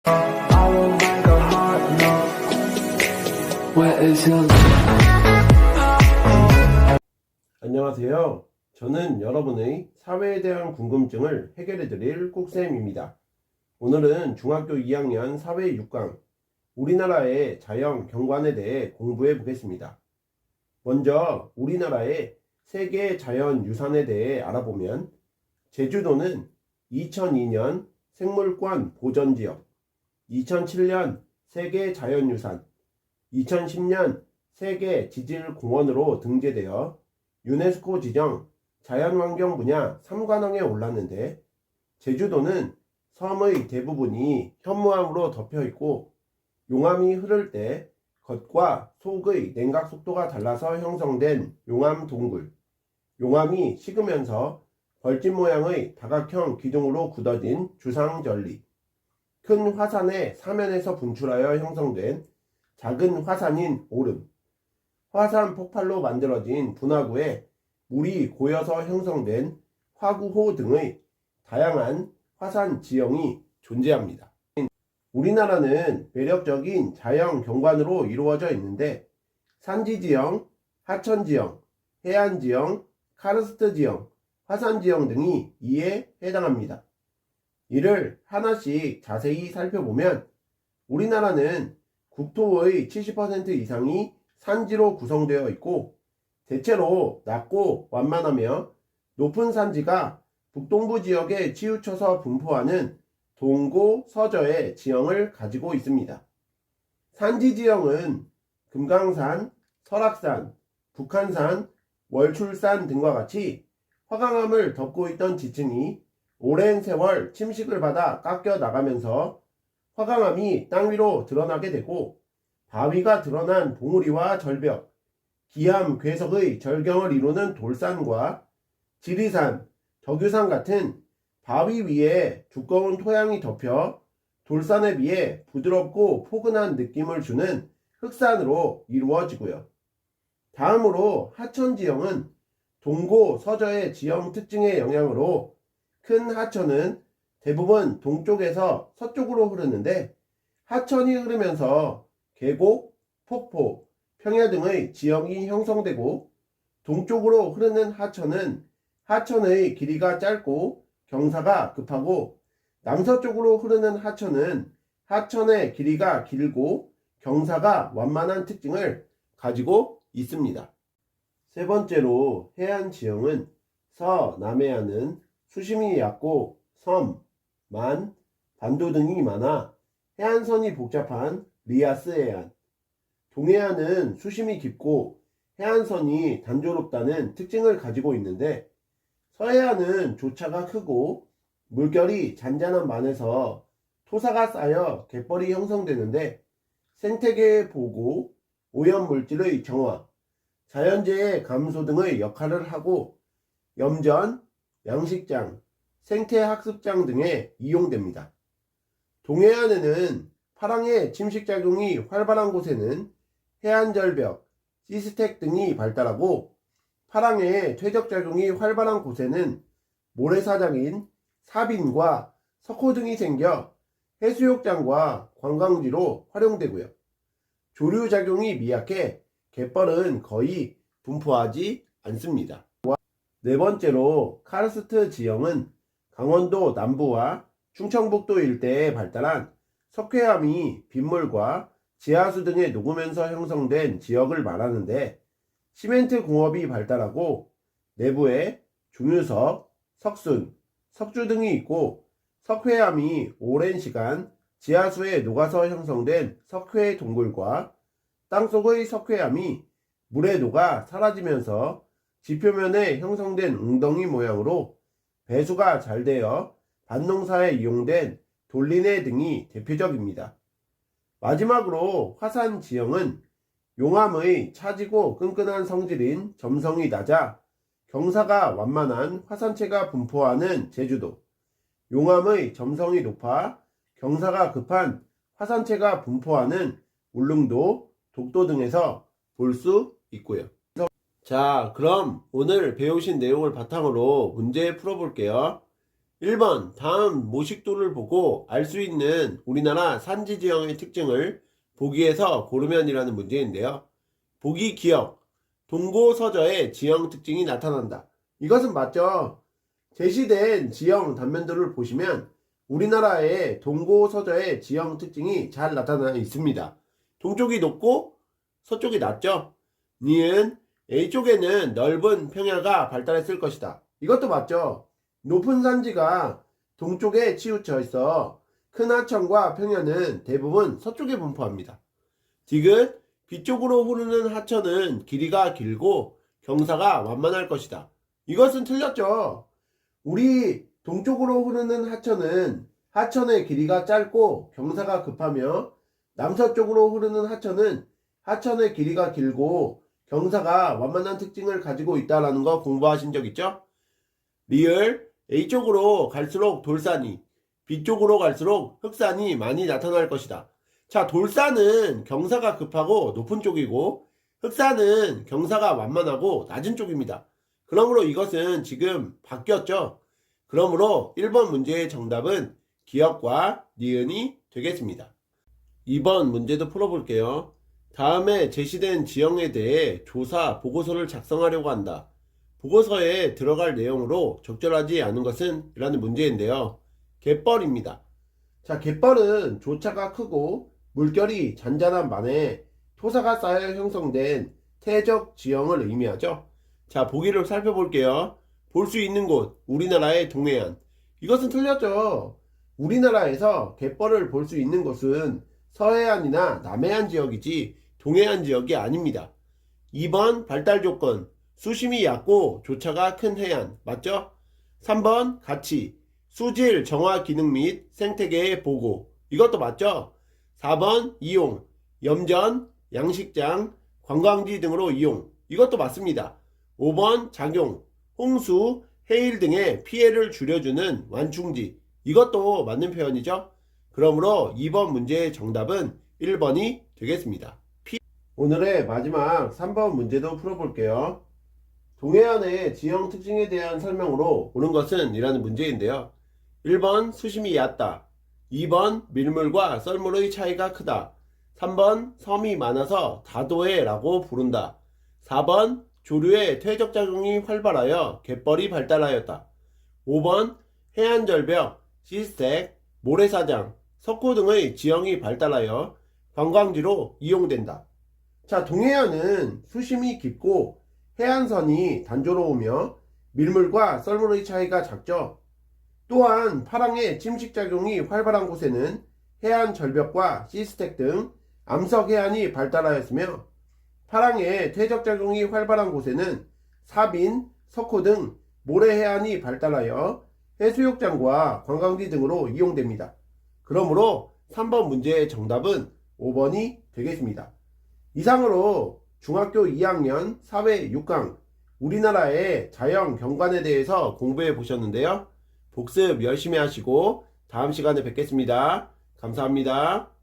I will make a hot note. Where is your 안녕하세요. 저는 여러분의 사회에 대한 궁금증을 해결해 드릴 꾹쌤입니다. 오늘은 중학교 2학년 사회 6강 우리나라의 자연 경관에 대해 공부해 보겠습니다. 먼저 우리나라의 세계 자연유산에 대해 알아보면 제주도는 2002년 생물권 보전지역, 2007년 세계 자연유산, 2010년 세계 지질공원으로 등재되어 유네스코 지정 자연환경 분야 3관왕에 올랐는데, 제주도는 섬의 대부분이 현무암으로 덮여 있고 용암이 흐를 때 겉과 속의 냉각 속도가 달라서 형성된 용암 동굴, 용암이 식으면서 벌집 모양의 다각형 기둥으로 굳어진 주상절리, 큰 화산의 사면에서 분출하여 형성된 작은 화산인 오름, 화산 폭발로 만들어진 분화구에 물이 고여서 형성된 화구호 등의 다양한 화산 지형이 존재합니다. 우리나라는 매력적인 자연 경관으로 이루어져 있는데, 산지지형, 하천지형, 해안지형, 카르스트 지형, 화산지형 등이 이에 해당합니다. 이를 하나씩 자세히 살펴보면 우리나라는 국토의 70% 이상이 산지로 구성되어 있고, 대체로 낮고 완만하며 높은 산지가 북동부 지역에 치우쳐서 분포하는 동고 서저의 지형을 가지고 있습니다. 산지 지형은 금강산, 설악산, 북한산, 월출산 등과 같이 화강암을 덮고 있던 지층이 오랜 세월 침식을 받아 깎여 나가면서 화강암이 땅 위로 드러나게 되고, 바위가 드러난 봉우리와 절벽, 기암 괴석의 절경을 이루는 돌산과 지리산, 덕유산 같은 바위 위에 두꺼운 토양이 덮여 돌산에 비해 부드럽고 포근한 느낌을 주는 흑산으로 이루어지고요. 다음으로 하천지형은 동고 서저의 지형 특징의 영향으로 큰 하천은 대부분 동쪽에서 서쪽으로 흐르는데, 하천이 흐르면서 계곡, 폭포, 평야 등의 지형이 형성되고, 동쪽으로 흐르는 하천은 하천의 길이가 짧고 경사가 급하고, 남서쪽으로 흐르는 하천은 하천의 길이가 길고 경사가 완만한 특징을 가지고 있습니다. 세 번째로 해안 지형은 서남해안은 수심이 얕고 섬, 만, 반도 등이 많아 해안선이 복잡한 리아스 해안, 동해안은 수심이 깊고 해안선이 단조롭다는 특징을 가지고 있는데, 서해안은 조차가 크고 물결이 잔잔한 만에서 토사가 쌓여 갯벌이 형성되는데, 생태계의 보고, 오염물질의 정화, 자연재해 감소 등의 역할을 하고 염전, 양식장, 생태학습장 등에 이용됩니다. 동해안에는 파랑의 침식작용이 활발한 곳에는 해안절벽, 시스텍 등이 발달하고, 파랑의 퇴적작용이 활발한 곳에는 모래사장인 사빈과 석호 등이 생겨 해수욕장과 관광지로 활용되고요. 조류작용이 미약해 갯벌은 거의 분포하지 않습니다. 네 번째로 카르스트 지형은 강원도 남부와 충청북도 일대에 발달한 석회암이 빗물과 지하수 등에 녹으면서 형성된 지역을 말하는데, 시멘트 공업이 발달하고 내부에 중유석, 석순, 석주 등이 있고, 석회암이 오랜 시간 지하수에 녹아서 형성된 석회 동굴과 땅속의 석회암이 물에 녹아 사라지면서 지표면에 형성된 웅덩이 모양으로 배수가 잘 되어 밭농사에 이용된 돌리내 등이 대표적입니다. 마지막으로 화산 지형은 용암의 차지고 끈끈한 성질인 점성이 낮아 경사가 완만한 화산체가 분포하는 제주도, 용암의 점성이 높아 경사가 급한 화산체가 분포하는 울릉도, 독도 등에서 볼 수 있고요. 자, 그럼 오늘 배우신 내용을 바탕으로 문제 풀어볼게요. 1번 다음 모식도를 보고 알 수 있는 우리나라 산지 지형의 특징을 보기에서 고르면이라는 문제인데요. 보기 기억, 동고서저의 지형 특징이 나타난다. 이것은 맞죠? 제시된 지형 단면도를 보시면 우리나라의 동고서저의 지형 특징이 잘 나타나 있습니다. 동쪽이 높고 서쪽이 낮죠? 니은 A쪽에는 넓은 평야가 발달했을 것이다. 이것도 맞죠? 높은 산지가 동쪽에 치우쳐 있어 큰 하천과 평야는 대부분 서쪽에 분포합니다. 디귿 뒤쪽으로 흐르는 하천은 길이가 길고 경사가 완만할 것이다. 이것은 틀렸죠. 우리 동쪽으로 흐르는 하천은 하천의 길이가 짧고 경사가 급하며 남서쪽으로 흐르는 하천은 하천의 길이가 길고 경사가 완만한 특징을 가지고 있다는 거 공부하신 적 있죠? 리을 A쪽으로 갈수록 돌산이, B쪽으로 갈수록 흑산이 많이 나타날 것이다. 자, 돌산은 경사가 급하고 높은 쪽이고 흑산은 경사가 완만하고 낮은 쪽입니다. 그러므로 이것은 지금 바뀌었죠. 그러므로 1번 문제의 정답은 기역과 니은이 되겠습니다. 2번 문제도 풀어볼게요. 다음에 제시된 지형에 대해 조사 보고서를 작성하려고 한다. 보고서에 들어갈 내용으로 적절하지 않은 것은? 이라는 문제인데요. 갯벌입니다. 자, 갯벌은 조차가 크고 물결이 잔잔한 만에 토사가 쌓여 형성된 태적 지형을 의미하죠. 자, 보기를 살펴볼게요. 볼 수 있는 곳, 우리나라의 동해안. 이것은 틀렸죠. 우리나라에서 갯벌을 볼 수 있는 곳은 서해안이나 남해안 지역이지 동해안 지역이 아닙니다. 2번 발달 조건, 수심이 얕고 조차가 큰 해안. 맞죠? 3번 가치, 수질 정화 기능 및 생태계의 보고. 이것도 맞죠? 4번 이용, 염전, 양식장, 관광지 등으로 이용. 이것도 맞습니다. 5번 작용, 홍수, 해일 등의 피해를 줄여주는 완충지. 이것도 맞는 표현이죠. 그러므로 2번 문제의 정답은 1번이 되겠습니다. 오늘의 마지막 3번 문제도 풀어볼게요. 동해안의 지형 특징에 대한 설명으로 옳은 것은? 이라는 문제인데요. 1번 수심이 얕다. 2번 밀물과 썰물의 차이가 크다. 3번 섬이 많아서 다도해 라고 부른다. 4번 조류의 퇴적작용이 활발하여 갯벌이 발달하였다. 5번 해안절벽, 시스텍, 모래사장, 석고 등의 지형이 발달하여 관광지로 이용된다. 자, 동해안은 수심이 깊고 해안선이 단조로우며 밀물과 썰물의 차이가 작죠. 또한 파랑의 침식작용이 활발한 곳에는 해안절벽과 시스텍 등 암석해안이 발달하였으며 파랑의 퇴적작용이 활발한 곳에는 사빈, 석호 등 모래해안이 발달하여 해수욕장과 관광지 등으로 이용됩니다. 그러므로 3번 문제의 정답은 5번이 되겠습니다. 이상으로 중학교 2학년 사회 6강 우리나라의 자연 경관에 대해서 공부해 보셨는데요. 복습 열심히 하시고 다음 시간에 뵙겠습니다. 감사합니다.